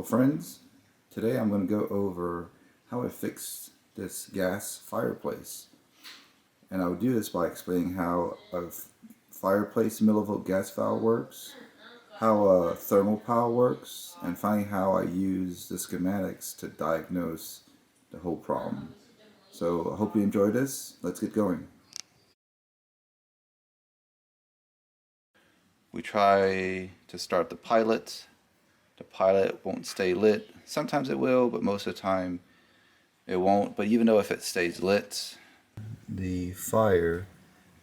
Hello friends, today I'm going to go over how I fixed this gas fireplace, and I'll do this by explaining how a fireplace millivolt gas valve works, how a thermopile works, and finally how I use the schematics to diagnose the whole problem. So I hope you enjoy this. Let's get going. We try to start the pilot. The pilot won't stay lit. Sometimes it will, but most of the time it won't. But even though if it stays lit, the fire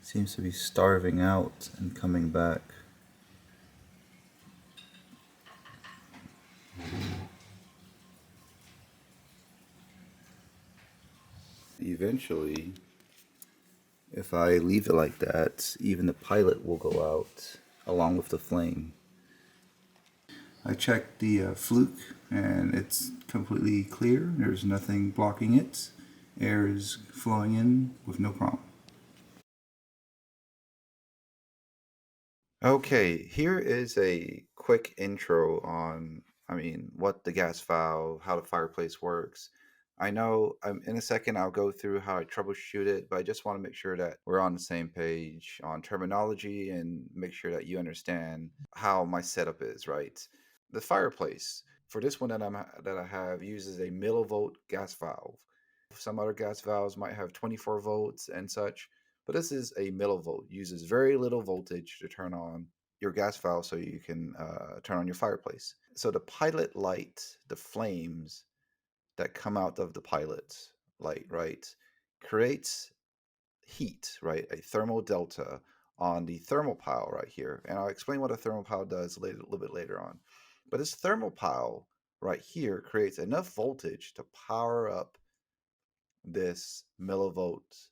seems to be starving out and coming back. Eventually, if I leave it like that, even the pilot will go out along with the flame. I checked the fluke and it's completely clear. There's nothing blocking it. Air is flowing in with no problem. Okay, here is a quick intro on, what the gas valve, how the fireplace works. I know in a second I'll go through how I troubleshoot it, but I just want to make sure that we're on the same page on terminology and make sure that you understand how my setup is, right? The fireplace for this one that I have uses a millivolt gas valve. Some other gas valves might have 24 volts and such, but this is a millivolt. Uses very little voltage to turn on your gas valve so you can turn on your fireplace. So the pilot light, the flames that come out of the pilot light, right, creates heat, right, a thermal delta on the thermopile right here. And I'll explain what a thermopile does later, a little bit later on. But this thermopile right here creates enough voltage to power up this millivolt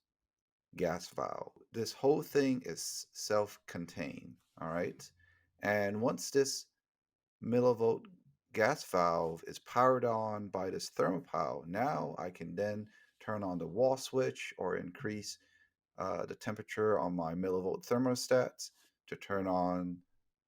gas valve. This whole thing is self-contained, all right? And once this millivolt gas valve is powered on by this thermopile, now I can then turn on the wall switch or increase the temperature on my millivolt thermostat to turn on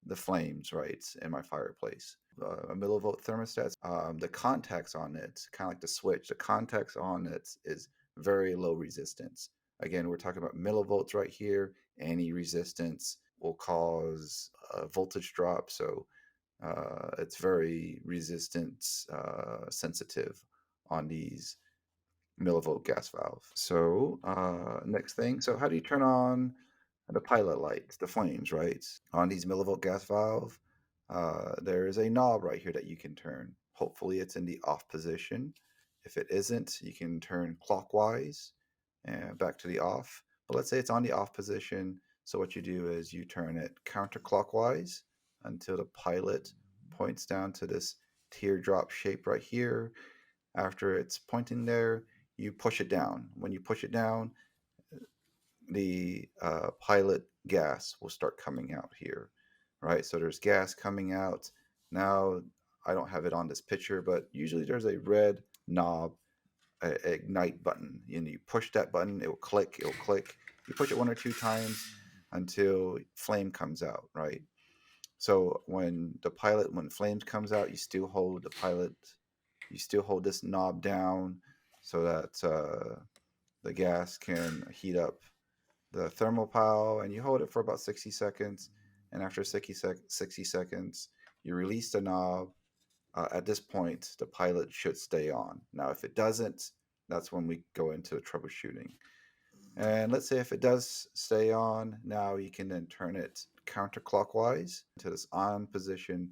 the flames, right, in my fireplace. A millivolt thermostat, the contacts on it, kind of like the switch, the contacts on it is very low resistance. Again, we're talking about millivolts right here. Any resistance will cause a voltage drop, so it's very resistance sensitive on these millivolt gas valve. So next thing, so how do you turn on the pilot light, the flames, right? On these millivolt gas valve, there is a knob right here that you can turn. Hopefully it's in the off position. If it isn't, you can turn clockwise and back to the off. But let's say it's on the off position. So what you do is you turn it counterclockwise until the pilot points down to this teardrop shape right here. After it's pointing there, you push it down. When you push it down, the pilot gas will start coming out here, right? So there's gas coming out. Now, I don't have it on this picture, but usually there's a red knob, ignite button. And you push that button, it will click, You push it one or two times until flame comes out, right? So when flames comes out, you still hold this knob down so that the gas can heat up the thermopile, and you hold it for about 60 seconds. And after 60 seconds, you release the knob. At this point, the pilot should stay on. Now, if it doesn't, that's when we go into troubleshooting. And let's say if it does stay on, now you can then turn it counterclockwise until this on position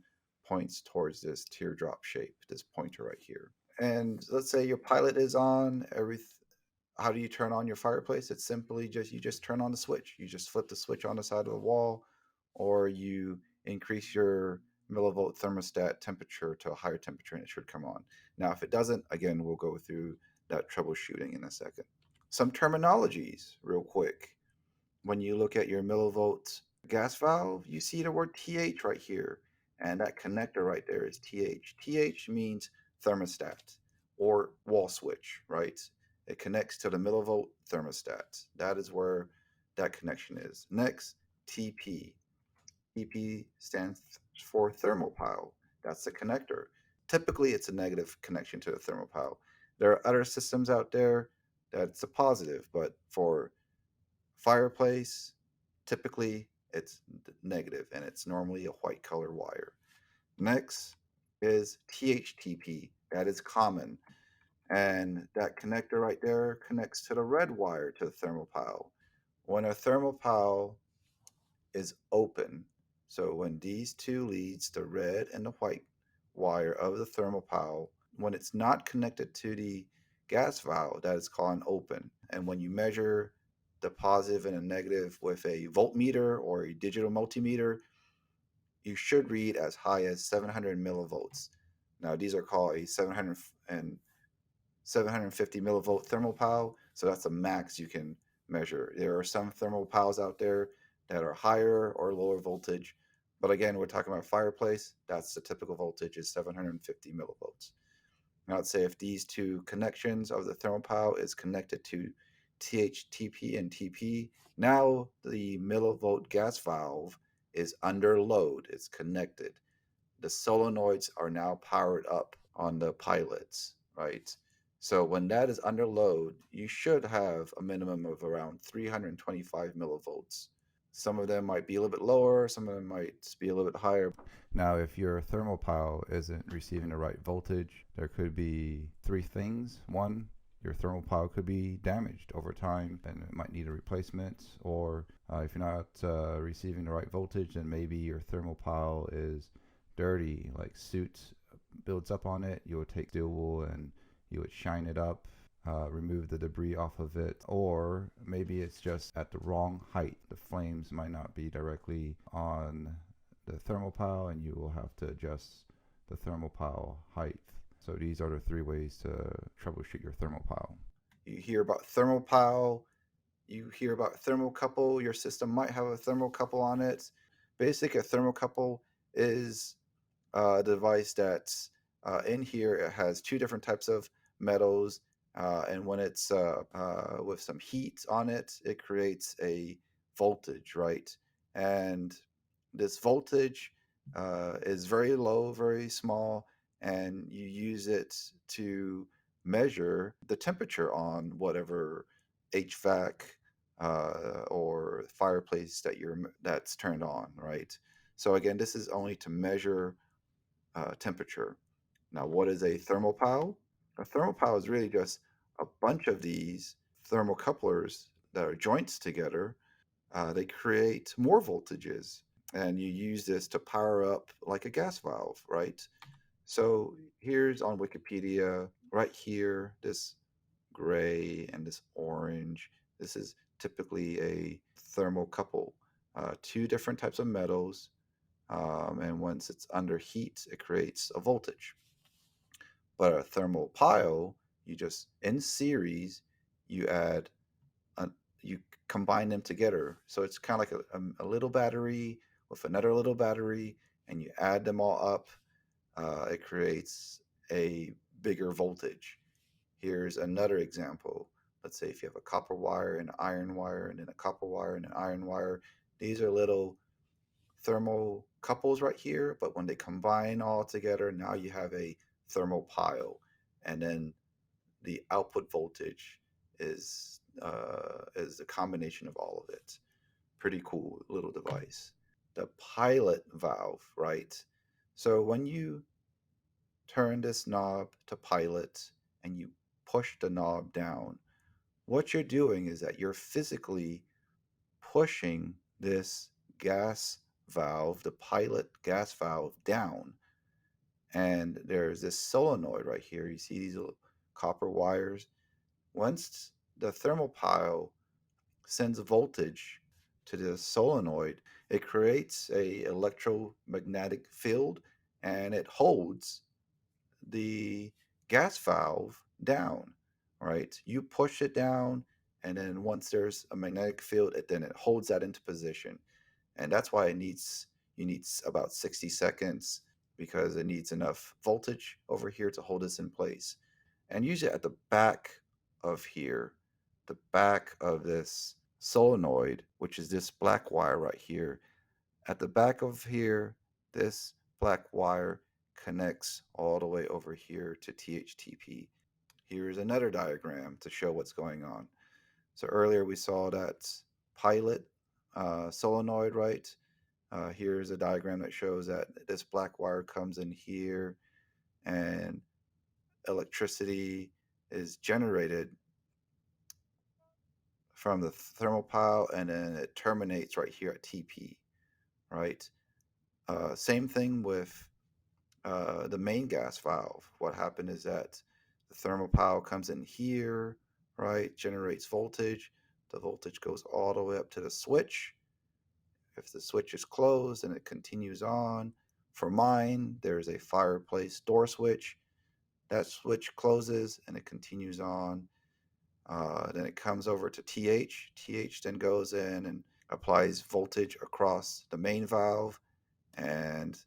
points towards this teardrop shape, this pointer right here. And let's say your pilot is on. How do you turn on your fireplace? It's simply you just turn on the switch. You just flip the switch on the side of the wall, or you increase your millivolt thermostat temperature to a higher temperature and it should come on. Now, if it doesn't, again, we'll go through that troubleshooting in a second. Some terminologies, real quick. When you look at your millivolt gas valve, you see the word TH right here. And that connector right there is TH. TH means thermostat or wall switch, right? It connects to the millivolt thermostat. That is where that connection is. Next, TP. TP stands for thermopile. That's the connector. typically it's a negative connection to the thermopile. There are other systems out there that's a positive, but for fireplace, typically it's negative and it's normally a white color wire. Next is THTP. That is common. And that connector right there connects to the red wire to the thermopile. When a thermopile is open, so when these two leads, the red and the white wire of the thermopile, when it's not connected to the gas valve, that is called an open. And when you measure the positive and a negative with a voltmeter or a digital multimeter, you should read as high as 700 millivolts. Now, these are called a 750 millivolt thermopile, so that's the max you can measure. There are some thermopiles out there that are higher or lower voltage, but again, we're talking about fireplace. That's the typical voltage is 750 millivolts. Now, let's say if these two connections of the thermopile is connected to THTP and TP, now the millivolt gas valve is under load. It's connected. The solenoids are now powered up on the pilots, right? So when that is under load, you should have a minimum of around 325 millivolts. Some of them might be a little bit lower, some of them might be a little bit higher. Now, if your thermopile isn't receiving the right voltage, there could be three things. One, your thermopile could be damaged over time and it might need a replacement. Or if you're not receiving the right voltage, then maybe your thermopile is dirty, like soot builds up on it. You would take steel wool and you would shine it up, remove the debris off of it. Or maybe it's just at the wrong height. The flames might not be directly on the thermopile and you will have to adjust the thermopile height. So these are the three ways to troubleshoot your thermopile. You hear about thermopile, you hear about thermocouple. Your system might have a thermocouple on it. Basically, a thermocouple is a device that's in here. It has two different types of metals, and when it's with some heat on it, it creates a voltage, right? And this voltage is very low, very small, and you use it to measure the temperature on whatever HVAC or fireplace that's turned on, right? So again, this is only to measure temperature. Now, what is a thermopile? A thermopile is really just a bunch of these thermocouplers that are joints together. They create more voltages, and you use this to power up like a gas valve, right? So here's on Wikipedia, right here, this gray and this orange. This is typically a thermocouple, two different types of metals, and once it's under heat, it creates a voltage. But a thermal pile, you just in series, you add a, you combine them together. So it's kind of like a little battery with another little battery, and you add them all up. It creates a bigger voltage. Here's another example. Let's say if you have a copper wire and an iron wire, and then a copper wire and an iron wire. These are little thermal couples right here, but when they combine all together, now you have a thermal pile, and then the output voltage is the combination of all of it. Pretty cool little device. The pilot valve, right? So when you turn this knob to pilot and you push the knob down, what you're doing is that you're physically pushing this gas valve, the pilot gas valve, down. And there's this solenoid right here. You see these little copper wires. Once the thermopile sends voltage to the solenoid, it creates a electromagnetic field and it holds the gas valve down, right? You push it down, and then once there's a magnetic field, it holds that into position. And that's why you need about 60 seconds because it needs enough voltage over here to hold this in place. And usually at the back of here, the back of this solenoid, which is this black wire right here, at the back of here, this black wire connects all the way over here to THTP. Here's another diagram to show what's going on. So earlier we saw that pilot solenoid, right? Here's a diagram that shows that this black wire comes in here and electricity is generated from the thermopile, and then it terminates right here at TP, right? Same thing with the main gas valve. What happened is that the thermopile comes in here, right? Generates voltage. The voltage goes all the way up to the switch. If the switch is closed, then it continues on. For mine, there's a fireplace door switch. That switch closes and it continues on. Then it comes over to TH. TH then goes in and applies voltage across the main valve, and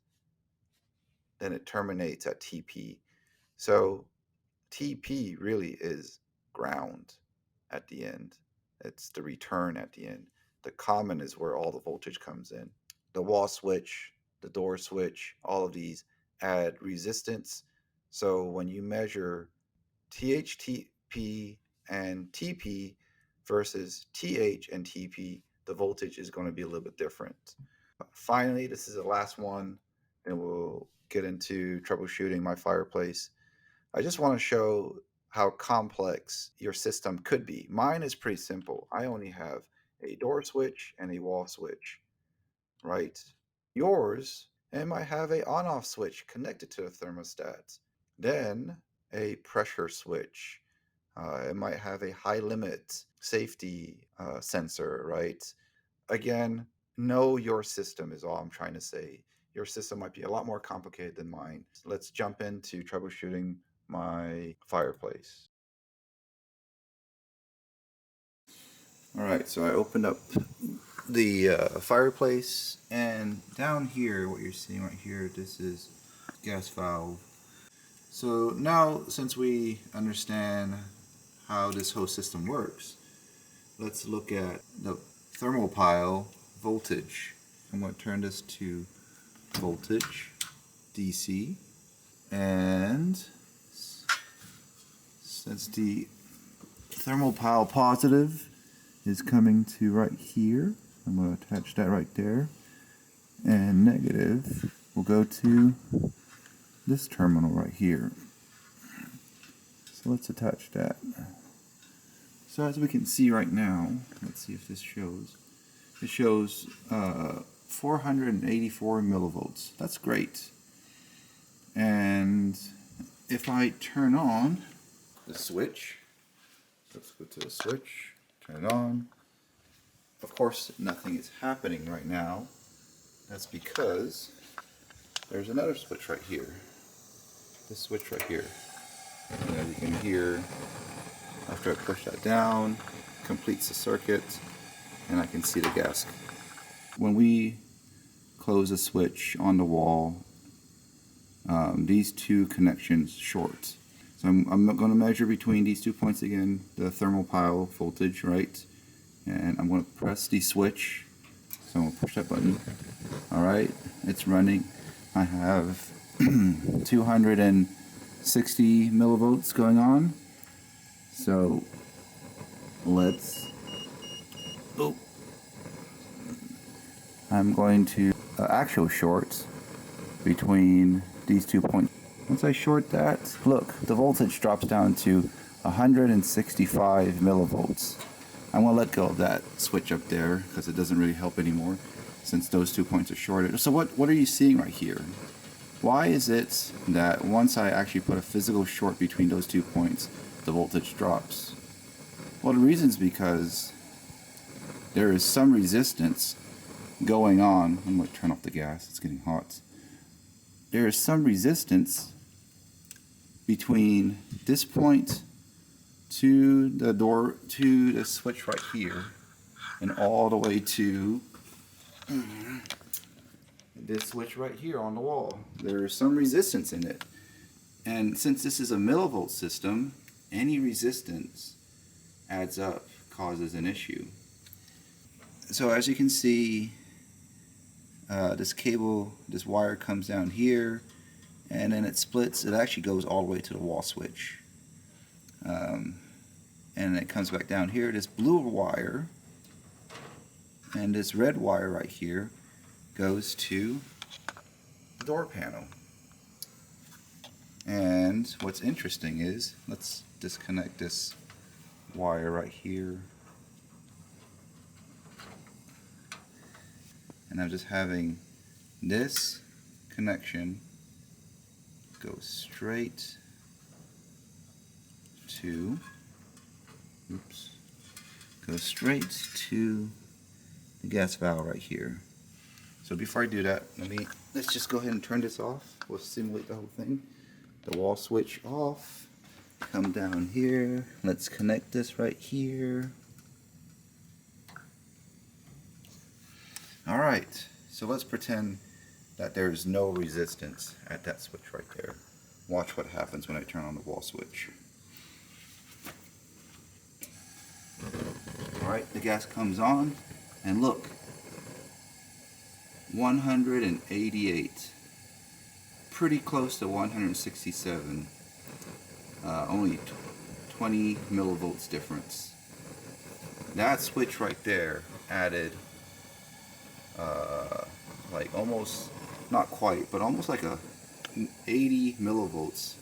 then it terminates at TP. So TP really is ground at the end. It's the return at the end. The common is where all the voltage comes in. The wall switch, the door switch, all of these add resistance. So when you measure THTP and TP versus TH and TP, the voltage is going to be a little bit different. Finally, this is the last one, and we'll get into troubleshooting my fireplace. I just want to show how complex your system could be. Mine is pretty simple. I only have a door switch and a wall switch, right? Yours, it might have a on-off switch connected to the thermostat. Then a pressure switch. It might have a high limit safety sensor, right? Again, know your system is all I'm trying to say. Your system might be a lot more complicated than mine. Let's jump into troubleshooting my fireplace. All right, so I opened up the fireplace, and down here, what you're seeing right here, this is gas valve. So now, since we understand how this whole system works, let's look at the thermopile voltage. I'm going to turn this to voltage, DC, and since the thermopile positive is coming to right here, I'm going to attach that right there, and negative will go to this terminal right here. So let's attach that. So as we can see right now, let's see if this shows. It shows 484 millivolts. That's great. And if I turn on the switch, let's go to the switch, turn it on. Of course, nothing is happening right now. That's because there's another switch right here. This switch right here. And as you can hear, after I push that down, completes the circuit, and I can see the gas. When we close a switch on the wall, these two connections short. So I'm going to measure between these 2 points again, the thermopile voltage, right? And I'm going to press the switch. So I'm going to push that button. All right, it's running. I have 260 millivolts going on. So let's. Oh, I'm going to actual short between these 2 points. Once I short that, look, the voltage drops down to 165 millivolts. I'm going to let go of that switch up there because it doesn't really help anymore since those 2 points are shorted. So what are you seeing right here? Why is it that once I actually put a physical short between those 2 points, the voltage drops? Well, the reason is because there is some resistance going on. I'm going to turn off the gas, it's getting hot. There is some resistance between this point to the door, to the switch right here, and all the way to this switch right here on the wall. There is some resistance in it. And since this is a millivolt system, any resistance adds up, causes an issue. So as you can see, this cable, this wire comes down here, and then it splits. It actually goes all the way to the wall switch, and it comes back down here. This blue wire and this red wire right here goes to the door panel. And what's interesting is, let's disconnect this wire right here, and I'm just having this connection go straight to, goes straight to the gas valve right here. So before I do that, let's just go ahead and turn this off. We'll simulate the whole thing. The wall switch off. Come down here. Let's connect this right here. Alright, so let's pretend that there's no resistance at that switch right there. Watch what happens when I turn on the wall switch. Alright, the gas comes on, and look, 188. Pretty close to 167. Only 20 millivolts difference. That switch right there added like almost, not quite, but almost like 80 millivolts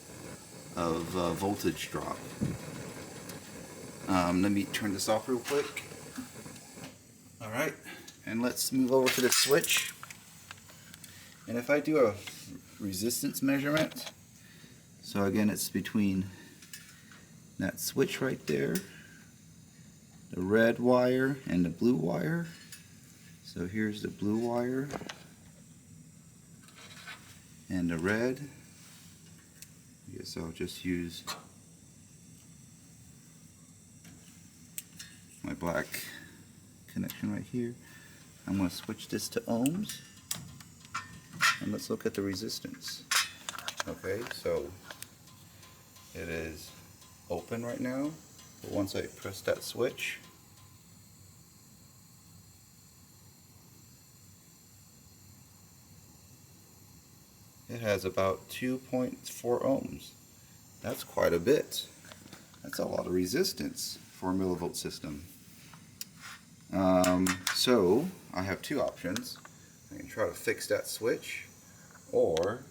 of voltage drop. Let me turn this off real quick. Alright, and let's move over to the switch. And if I do a resistance measurement, so again it's between that switch right there, the red wire and the blue wire. So here's the blue wire and the red. I guess I'll just use my black connection right here. I'm going to switch this to ohms, and let's look at the resistance. Okay, so it is open right now, but once I press that switch, it has about 2.4 ohms. That's quite a bit. That's a lot of resistance for a millivolt system. So I have two options. I can try to fix that switch, or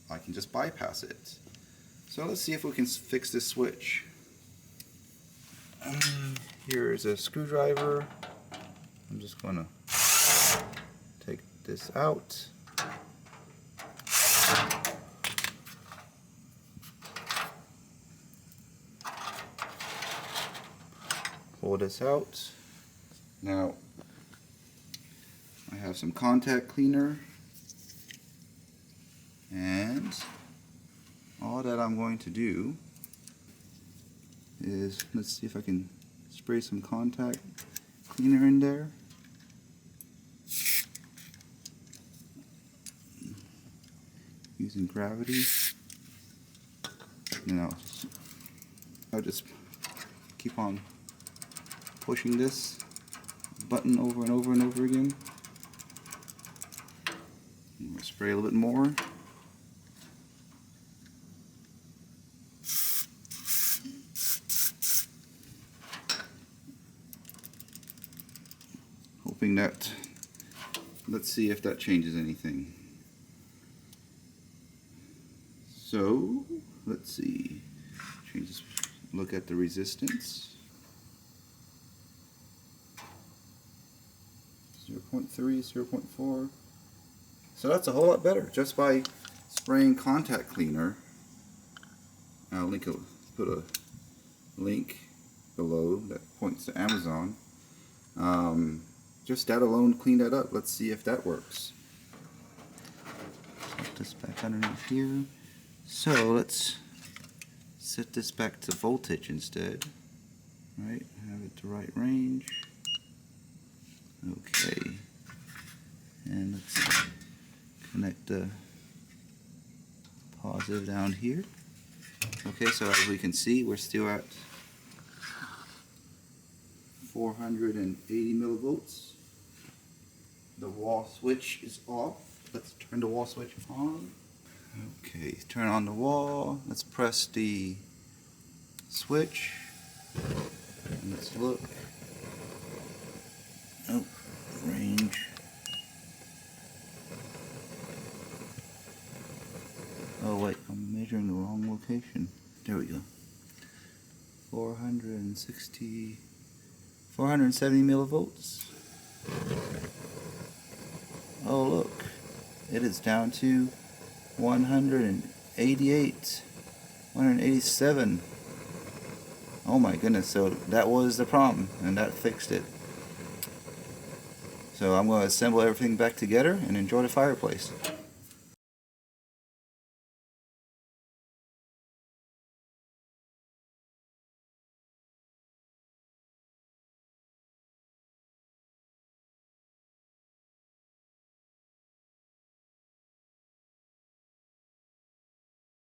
I can just bypass it. So let's see if we can fix this switch. Here's a screwdriver. I'm just going to take this out. Pull this out. Now I have some contact cleaner, and all that I'm going to do is, let's see if I can spray some contact cleaner in there. Using gravity. Now I'll just keep on pushing this button over and over and over again. I'm going to spray a little bit more. Hoping that, let's see if that changes anything. So, let's see. Look at the resistance. 0.3, 0.4. So that's a whole lot better just by spraying contact cleaner. I'll put a link below that points to Amazon. Just that alone cleaned that up. Let's see if that works. Put this back underneath here. So let's set this back to voltage instead. Right, have it the right range. Okay, and let's connect the positive down here. Okay, so as we can see, we're still at 480 millivolts. The wall switch is off. Let's turn the wall switch on. Okay, turn on the wall. Let's press the switch. And let's look. Oh, range. Oh wait, I'm measuring the wrong location. There we go. 470 millivolts. Oh look, it is down to 188, 187. Oh my goodness, so that was the problem, and that fixed it. So I'm going to assemble everything back together and enjoy the fireplace.